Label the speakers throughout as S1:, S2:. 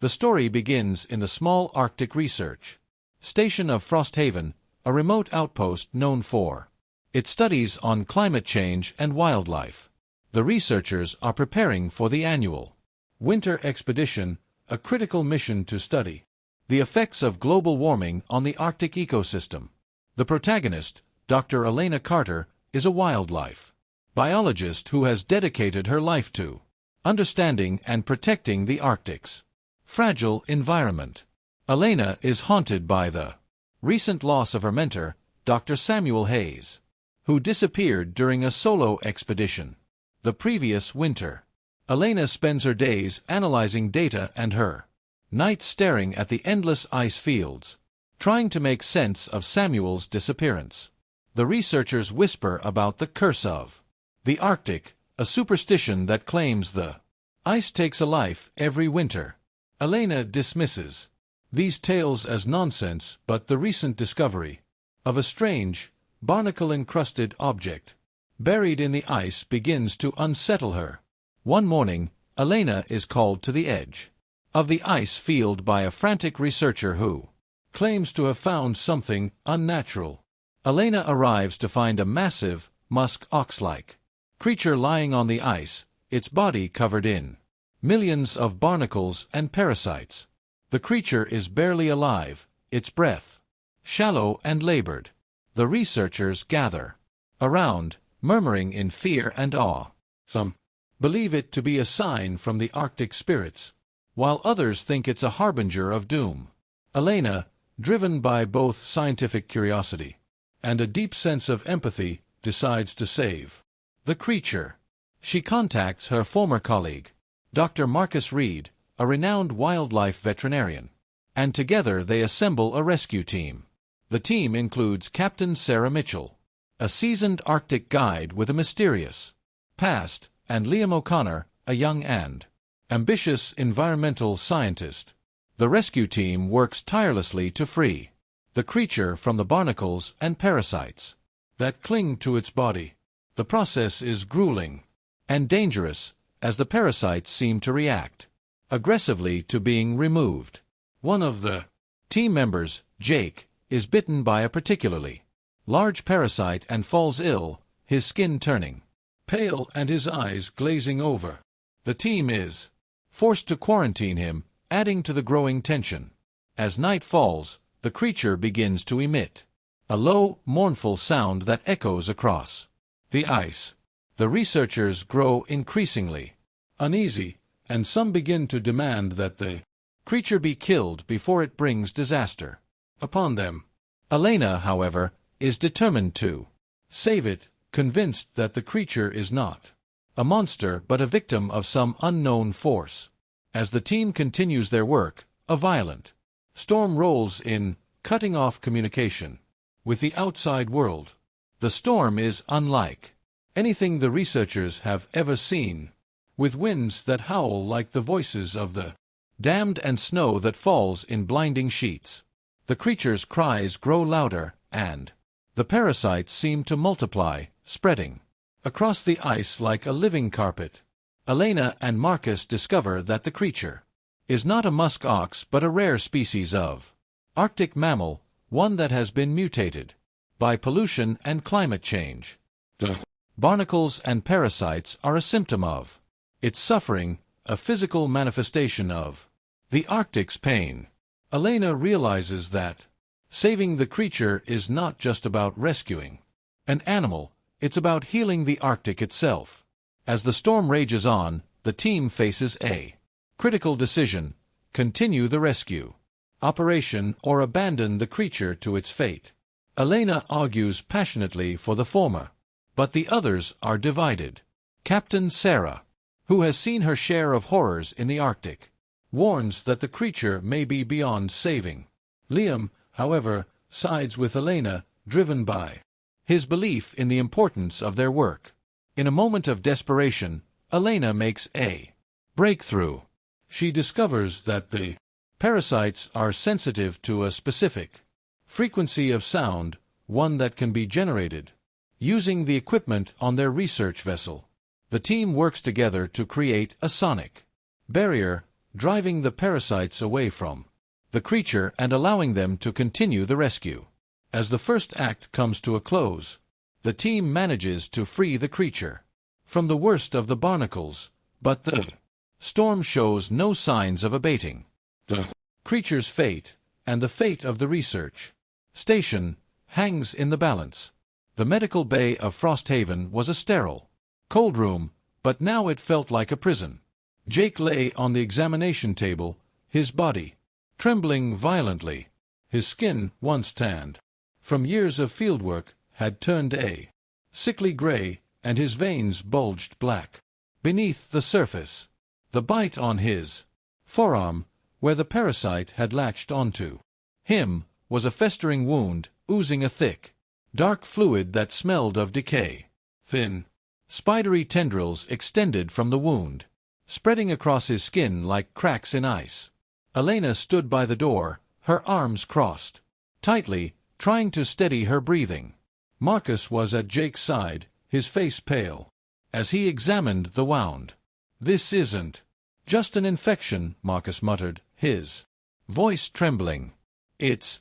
S1: The story begins in the small Arctic research station of Frosthaven, a remote outpost known for its studies on climate change and wildlife. The researchers are preparing for the annual winter expedition, a critical mission to study the effects of global warming on the Arctic ecosystem. The protagonist, Dr. Elena Carter, is a wildlife biologist who has dedicated her life to understanding and protecting the Arctic's fragile environment. Elena is haunted by the recent loss of her mentor, Dr. Samuel Hayes, who disappeared during a solo expedition the previous winter. Elena spends her days analyzing data and her nights staring at the endless ice fields, trying to make sense of Samuel's disappearance. The researchers whisper about the curse of the Arctic, a superstition that claims the ice takes a life every winter. Elena dismisses these tales as nonsense, but the recent discovery of a strange, barnacle-encrusted object buried in the ice begins to unsettle her. One morning, Elena is called to the edge of the ice field by a frantic researcher who claims to have found something unnatural. Elena arrives to find a massive, musk ox-like creature lying on the ice, its body covered in millions of barnacles and parasites. The creature is barely alive, its breath shallow and labored. The researchers gather around, murmuring in fear and awe. Some believe it to be a sign from the Arctic spirits, while others think it's a harbinger of doom. Elena, driven by both scientific curiosity and a deep sense of empathy, decides to save the creature. She contacts her former colleague, Dr. Marcus Reed, a renowned wildlife veterinarian, and together they assemble a rescue team. The team includes Captain Sarah Mitchell, a seasoned Arctic guide with a mysterious past, and Liam O'Connor, a young and ambitious environmental scientist. The rescue team works tirelessly to free the creature from the barnacles and parasites that cling to its body. The process is grueling and dangerous, as the parasites seem to react aggressively to being removed. One of the team members, Jake, is bitten by a particularly large parasite and falls ill, his skin turning pale and his eyes glazing over. The team is forced to quarantine him, adding to the growing tension. As night falls, the creature begins to emit a low, mournful sound that echoes across the ice. The researchers grow increasingly uneasy, and some begin to demand that the creature be killed before it brings disaster upon them. Elena, however, is determined to save it, convinced that the creature is not a monster but a victim of some unknown force. As the team continues their work, a violent storm rolls in, cutting off communication with the outside world. The storm is unlike anything the researchers have ever seen, with winds that howl like the voices of the damned and snow that falls in blinding sheets. The creature's cries grow louder, and the parasites seem to multiply, spreading across the ice like a living carpet. Elena and Marcus discover that the creature is not a musk ox but a rare species of Arctic mammal, one that has been mutated by pollution and climate change. The barnacles and parasites are a symptom of its suffering, a physical manifestation of the Arctic's pain. Elena realizes that saving the creature is not just about rescuing an animal, it's about healing the Arctic itself. As the storm rages on, the team faces a critical decision: continue the rescue operation or abandon the creature to its fate. Elena argues passionately for the former, but the others are divided. Captain Sarah, who has seen her share of horrors in the Arctic, warns that the creature may be beyond saving. Liam, however, sides with Elena, driven by his belief in the importance of their work. In a moment of desperation, Elena makes a breakthrough. She discovers that the parasites are sensitive to a specific frequency of sound, one that can be generated using the equipment on their research vessel. The team works together to create a sonic barrier driving the parasites away from the creature and allowing them to continue the rescue. As the first act comes to a close, the team manages to free the creature from the worst of the barnacles, but the storm shows no signs of abating. The creature's fate, and the fate of the research station, hangs in the balance. The medical bay of Frosthaven was a sterile, cold room, but now it felt like a prison. Jake lay on the examination table, his body trembling violently. His skin, once tanned from years of fieldwork, had turned a sickly gray, and his veins bulged black beneath the surface. The bite on his forearm, where the parasite had latched onto him, was a festering wound, oozing a thick, dark fluid that smelled of decay. Thin, spidery tendrils extended from the wound, spreading across his skin like cracks in ice. Elena stood by the door, her arms crossed tightly, trying to steady her breathing. Marcus was at Jake's side, his face pale, as he examined the wound. "This isn't just an infection," Marcus muttered, his voice trembling. It's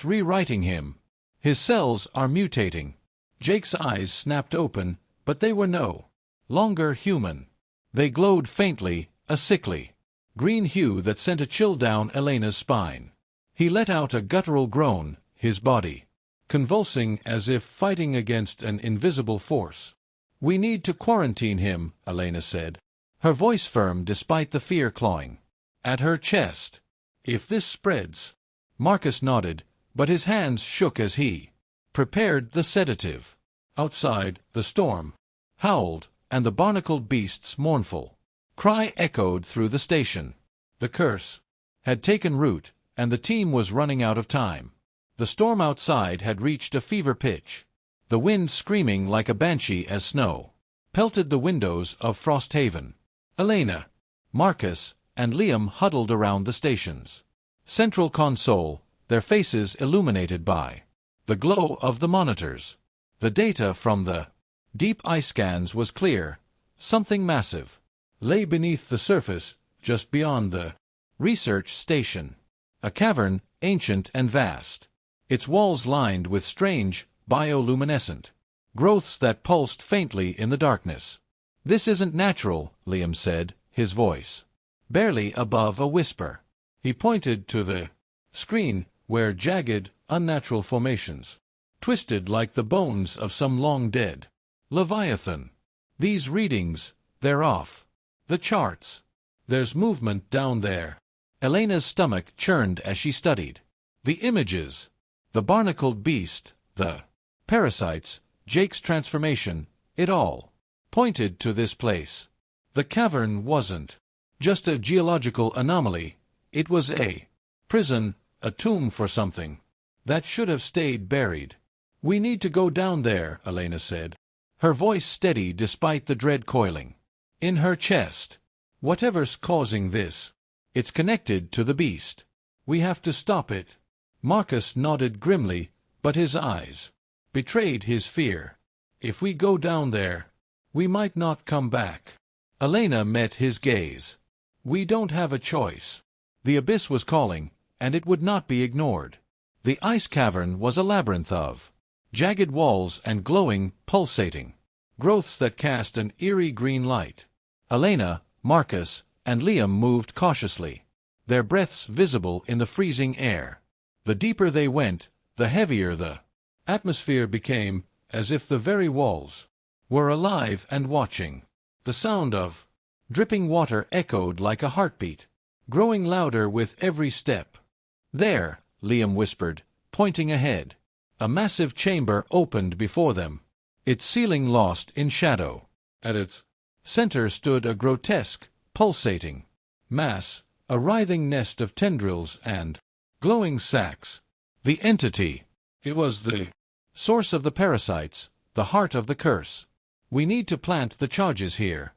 S1: rewriting him. His cells are mutating." Jake's eyes snapped open, but they were no longer human. They glowed faintly, a sickly green hue that sent a chill down Elena's spine. He let out a guttural groan, his body convulsing as if fighting against an invisible force. "We need to quarantine him," Elena said, her voice firm despite the fear clawing at her chest. "If this spreads—" Marcus nodded, but his hands shook as he prepared the sedative. Outside, the storm howled, and the barnacled beast's mournful cry echoed through the station. The curse had taken root, and the team was running out of time. The storm outside had reached a fever pitch. The wind, screaming like a banshee as snow, pelted the windows of Frosthaven. Elena, Marcus, and Liam huddled around the station's central console, their faces illuminated by the glow of the monitors. The data from the deep ice scans was clear. Something massive lay beneath the surface, just beyond the research station. A cavern, ancient and vast, its walls lined with strange, bioluminescent growths that pulsed faintly in the darkness. "This isn't natural," Liam said, his voice barely above a whisper. He pointed to the screen, where jagged, unnatural formations twisted like the bones of some long-dead leviathan. "These readings, they're off the charts. There's movement down there." Elena's stomach churned as she studied the images. The barnacled beast, the parasites, Jake's transformation, it all pointed to this place. The cavern wasn't just a geological anomaly, it was a prison, a tomb for something that should have stayed buried. "We need to go down there," Elena said, her voice steady despite the dread coiling in her chest. "Whatever's causing this, it's connected to the beast. We have to stop it." Marcus nodded grimly, but his eyes betrayed his fear. "If we go down there, we might not come back." Elena met his gaze. "We don't have a choice." The abyss was calling, and it would not be ignored. The ice cavern was a labyrinth of jagged walls and glowing, pulsating growths that cast an eerie green light. Elena, Marcus, and Liam moved cautiously, their breaths visible in the freezing air. The deeper they went, the heavier the atmosphere became, as if the very walls were alive and watching. The sound of dripping water echoed like a heartbeat, growing louder with every step. "There," Liam whispered, pointing ahead. A massive chamber opened before them, its ceiling lost in shadow. At its center stood a grotesque, pulsating mass, a writhing nest of tendrils and glowing sacs. The entity. It was the source of the parasites, the heart of the curse. "We need to plant the charges here,"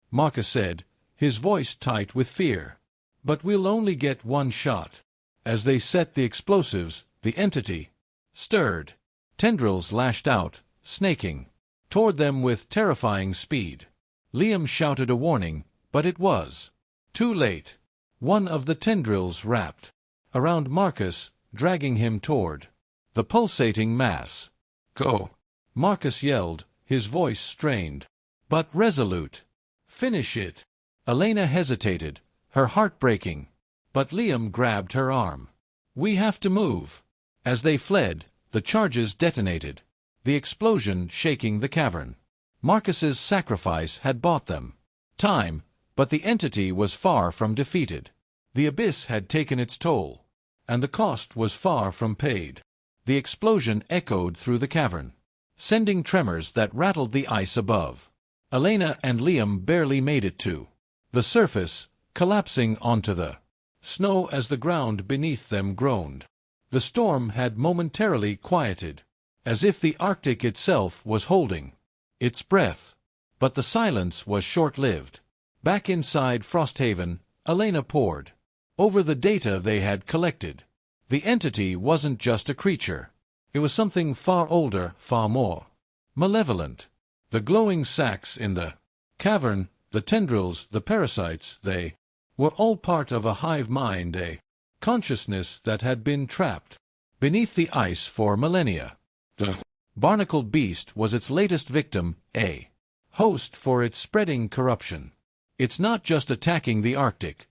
S1: Marcus said, his voice tight with fear. "But we'll only get one shot." As they set the explosives, the entity stirred. Tendrils lashed out, snaking toward them with terrifying speed. Liam shouted a warning, but it was too late. One of the tendrils wrapped around Marcus, dragging him toward the pulsating mass. "Go!" Marcus yelled, his voice strained, but resolute. "Finish it!" Elena hesitated, her heart breaking, but Liam grabbed her arm. "We have to move." As they fled, the charges detonated, the explosion shaking the cavern. Marcus's sacrifice had bought them time, but the entity was far from defeated. The abyss had taken its toll, and the cost was far from paid. The explosion echoed through the cavern, sending tremors that rattled the ice above. Elena and Liam barely made it to the surface, collapsing onto the snow as the ground beneath them groaned. The storm had momentarily quieted, as if the Arctic itself was holding its breath. But the silence was short-lived. Back inside Frosthaven, Elena pored over the data they had collected. The entity wasn't just a creature. It was something far older, far more malevolent. The glowing sacs in the cavern, the tendrils, the parasites, they were all part of a hive mind, a consciousness that had been trapped beneath the ice for millennia. The barnacled beast was its latest victim, a host for its spreading corruption. "It's not just attacking the Arctic,"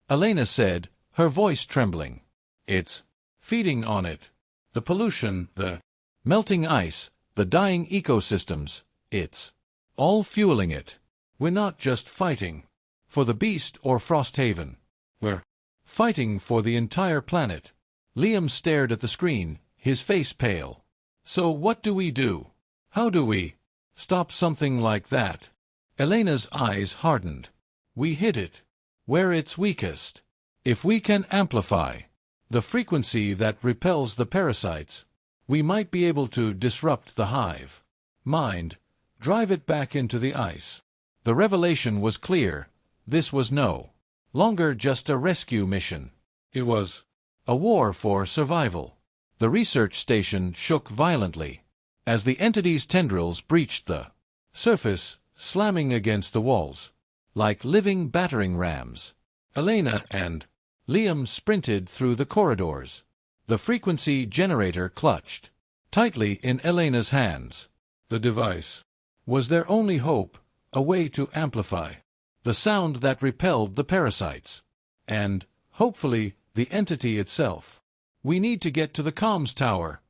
S1: Elena said, her voice trembling. "It's feeding on it. The pollution, the melting ice, the dying ecosystems, it's all fueling it. We're not just fighting for the beast or Frosthaven. We're fighting for the entire planet." Liam stared at the screen, his face pale. "So what do we do? How do we stop something like that?" Elena's eyes hardened. "We hit it where it's weakest. If we can amplify the frequency that repels the parasites, we might be able to disrupt the hive mind, drive it back into the ice." The revelation was clear. This was no longer just a rescue mission. It was a war for survival. The research station shook violently as the entity's tendrils breached the surface, slamming against the walls like living battering rams. Elena and Liam sprinted through the corridors. The frequency generator clutched tightly in Elena's hands. The device was their only hope, a way to amplify the sound that repelled the parasites, and, hopefully, the entity itself. "We need to get to the comms tower,"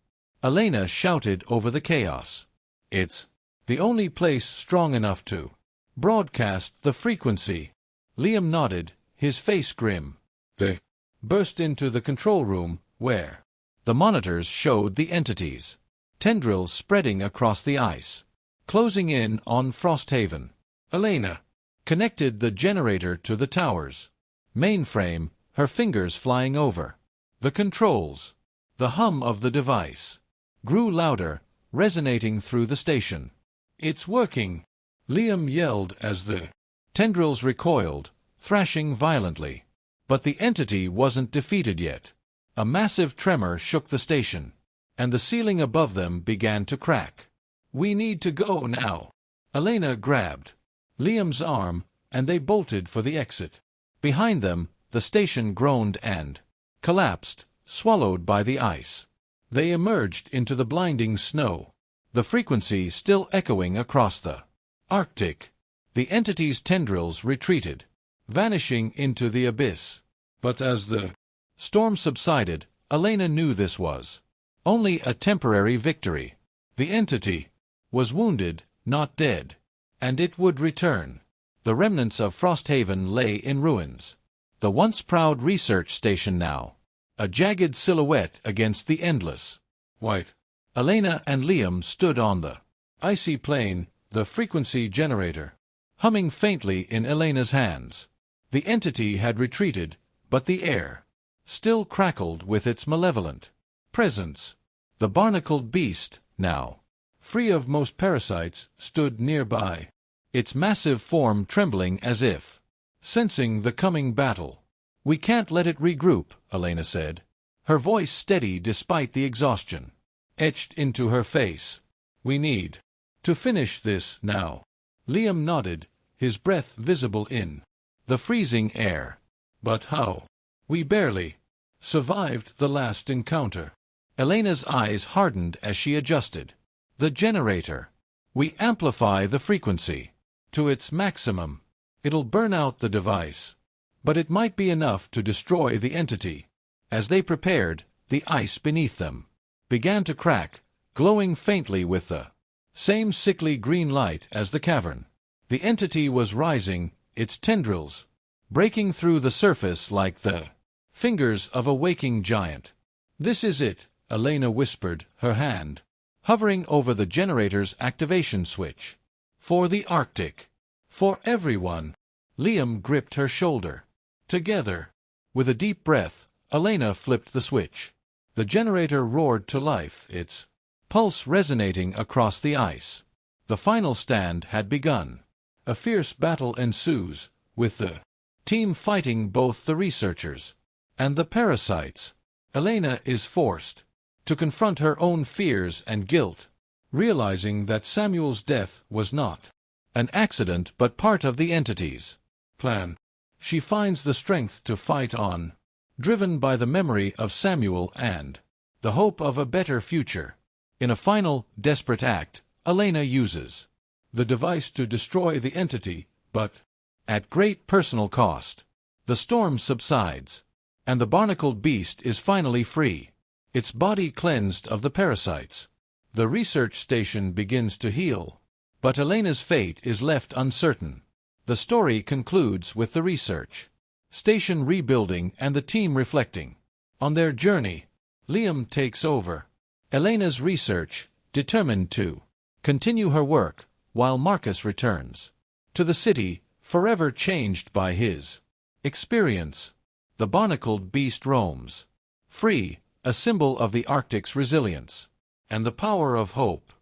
S1: Elena shouted over the chaos. "It's the only place strong enough to broadcast the frequency." Liam nodded, his face grim. They burst into the control room, where the monitors showed the entities, tendrils spreading across the ice, closing in on Frosthaven. Elena connected the generator to the tower's mainframe, her fingers flying over the controls. The hum of the device grew louder, resonating through the station. "It's working!" Liam yelled as the tendrils recoiled, thrashing violently. But the entity wasn't defeated yet. A massive tremor shook the station, and the ceiling above them began to crack. "We need to go now." Elena grabbed Liam's arm, and they bolted for the exit. Behind them, the station groaned and collapsed, swallowed by the ice. They emerged into the blinding snow, the frequency still echoing across the Arctic. The entity's tendrils retreated, vanishing into the abyss. But as the storm subsided, Elena knew this was only a temporary victory. The entity was wounded, not dead, and it would return. The remnants of Frosthaven lay in ruins. The once proud research station now, a jagged silhouette against the endless white. Elena and Liam stood on the icy plain, the frequency generator humming faintly in Elena's hands. The entity had retreated, but the air still crackled with its malevolent presence. The barnacled beast, now free of most parasites, stood nearby, its massive form trembling as if sensing the coming battle. "We can't let it regroup," Elena said, her voice steady despite the exhaustion etched into her face. "We need to finish this now." Liam nodded, his breath visible in the freezing air. But how? We barely survived the last encounter. Elena's eyes hardened as she adjusted the generator. We amplify the frequency to its maximum. It'll burn out the device, but it might be enough to destroy the entity. As they prepared, the ice beneath them began to crack, glowing faintly with the same sickly green light as the cavern. The entity was rising, its tendrils breaking through the surface like the fingers of a waking giant. "This is it," Elena whispered, her hand hovering over the generator's activation switch. "For the Arctic. For everyone." Liam gripped her shoulder. Together, with a deep breath, Elena flipped the switch. The generator roared to life, its pulse resonating across the ice. The final stand had begun. A fierce battle ensues, with the team fighting both the researchers and the parasites. Elena is forced to confront her own fears and guilt, realizing that Samuel's death was not an accident but part of the entity's plan. She finds the strength to fight on, driven by the memory of Samuel and the hope of a better future. In a final, desperate act, Elena uses the device to destroy the entity, but at great personal cost. The storm subsides, and the barnacled beast is finally free, its body cleansed of the parasites. The research station begins to heal, but Elena's fate is left uncertain. The story concludes with the research station rebuilding and the team reflecting on their journey. Liam takes over Elena's research, determined to continue her work, while Marcus returns to the city, forever changed by his experience. The barnacled beast roams free, a symbol of the Arctic's resilience and the power of hope.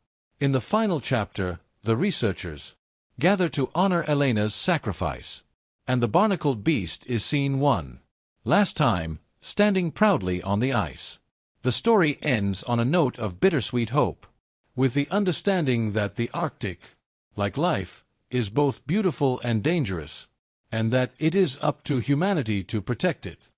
S1: In the final chapter, the researchers gather to honor Elena's sacrifice, and the barnacled beast is seen one last time, standing proudly on the ice. The story ends on a note of bittersweet hope, with the understanding that the Arctic, like life, is both beautiful and dangerous, and that it is up to humanity to protect it.